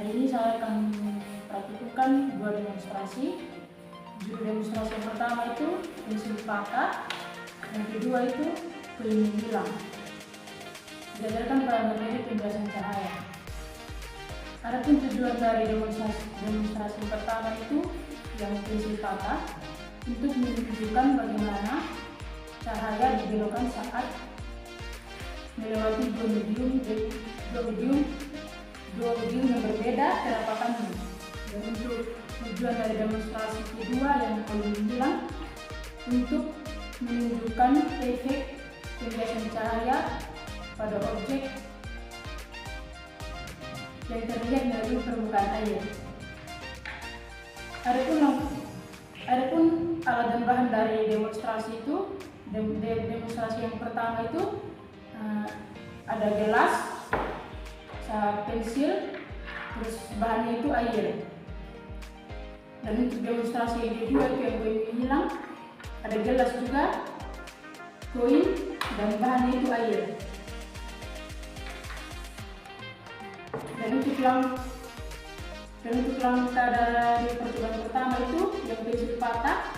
Hari ini saya akan praktikumkan dua demonstrasi. Judul demonstrasi yang pertama itu pensil patah, yang kedua itu koin hilang. Diajarkan pada materi penjelasan cahaya. Adapun tujuan dari demonstrasi pertama itu yang pensil patah untuk menunjukkan bagaimana cahaya dibelokkan saat melewati dua medium yang berbeda kerapatannya. Dan untuk tujuan dari demonstrasi kedua yang koin hilang untuk menunjukkan efek pembiasan cahaya pada objek yang terlihat dari permukaan air. Adapun alat dan bahan dari demonstrasi itu, demonstrasi yang pertama itu ada gelas, pensil, terus bahannya itu air. Dan untuk demonstrasi yang kedua itu yang koin hilang, ada gelas juga, koin, dan bahannya itu air. Dan untuk langkah dari percobaan pertama itu yang pensil patah,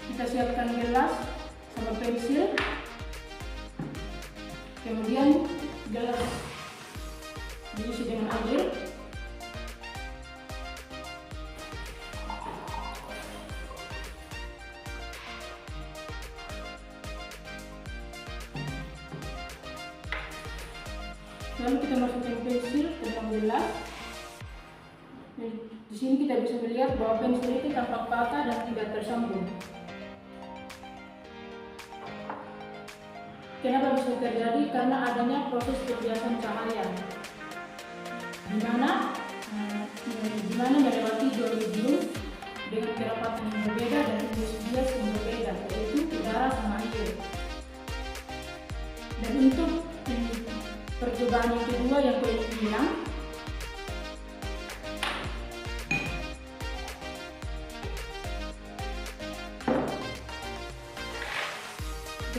kita siapkan gelas sama pensil, kemudian gelas diisi dengan air, lalu kita masukkan pensil ke dalam gelas. Di sini kita bisa melihat bahwa pensil itu tampak patah dan tidak tersambung. Kenapa bisa terjadi? Karena adanya proses pembiasan cahaya, di mana melewati dua medium dengan kerapatan yang berbeda dan bias yang berbeda, yaitu udara sama air. Dan untuk percobaan yang kedua yang koin hilang,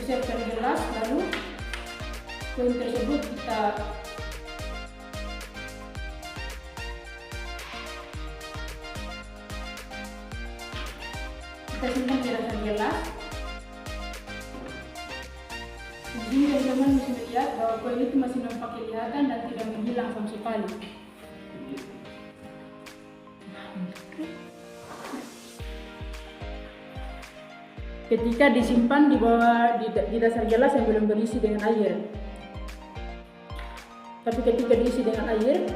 siapkan gelas, lalu koin tersebut kita simpan di dalam gelas. Di sini teman-teman bisa melihat bahwa koin itu masih nampak kelihatan dan tidak menghilang sama sekali. Ketika disimpan di bawah di dasar gelas yang belum berisi dengan air. Tapi ketika diisi dengan air,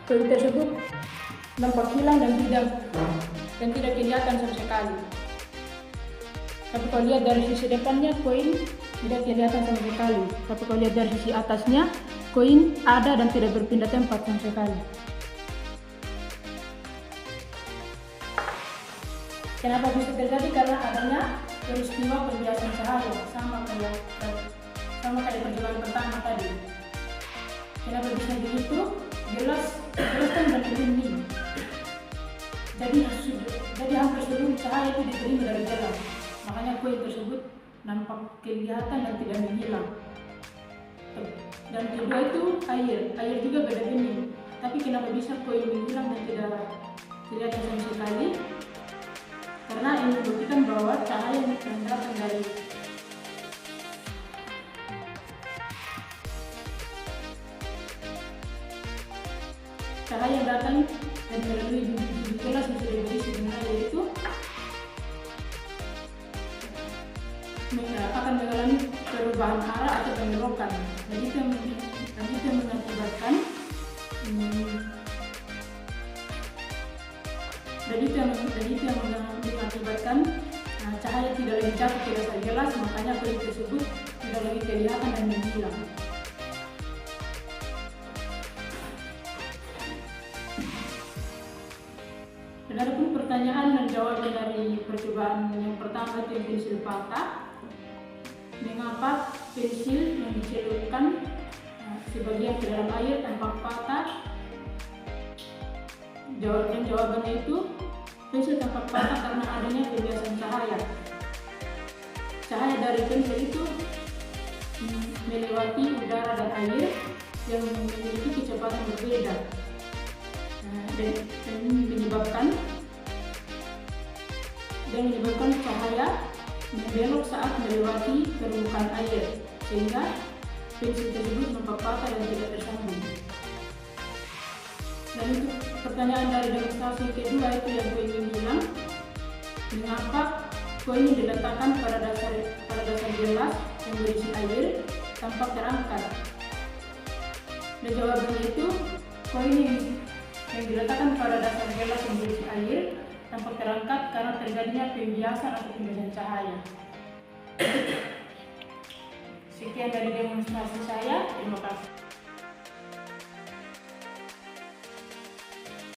koin tersebut nampak hilang dan tidak kelihatan sama sekali. Tapi kalau lihat dari sisi depannya, koin tidak kelihatan sama sekali. Tapi kalau lihat dari sisi atasnya, koin ada dan tidak berpindah tempat sama sekali. Kenapa bisa terjadi? Karena adanya peristiwa pembiasan cahaya, sama kayak percobaan pertama tadi. Kenapa bisa begitu? Gelas kan berdinding. Jadi hampir seluruh cahaya itu diterima dari gelas. Makanya koin tersebut nampak kelihatan dan tidak menghilang. Dan kedua itu air juga beda bening. Tapi kenapa bisa koin menghilang dan tidak kelihatan sama sekali? Karena ini membuktikan bahwa cahaya yang datang dari dan melalui biji gelas yang sudah berisi dengan air itu akan mengalami perubahan arah atau pembelokan. Jadi itu yang mengakibatkan cahaya tidak lagi jatuh ke dasar gelas, makanya koin tersebut tidak lagi kelihatan dan menghilang. Dan adapun pertanyaan dan jawaban dari percobaan yang pertama itu yang pensil patah. Mengapa pensil yang dicelupkan sebagian ke dalam air tampak patah? Jawabannya itu Pensel tampak patah karena adanya pembiasan cahaya. Cahaya dari pensel itu melewati udara dan air yang memiliki kecepatan berbeda, dan menyebabkan cahaya membelok saat melewati permukaan air, sehingga pensel tersebut nampak patah dan tidak tersambung. Dan untuk pertanyaan dari demonstrasi kedua itu yang gue ingin bilang, mengapa koin yang diletakkan pada dasar gelas yang berisi air tampak terangkat? Dan jawabannya itu, koin yang diletakkan pada dasar gelas yang berisi air tampak terangkat karena terjadinya pembiasan atau pembiasan cahaya. Sekian dari demonstrasi saya, terima kasih.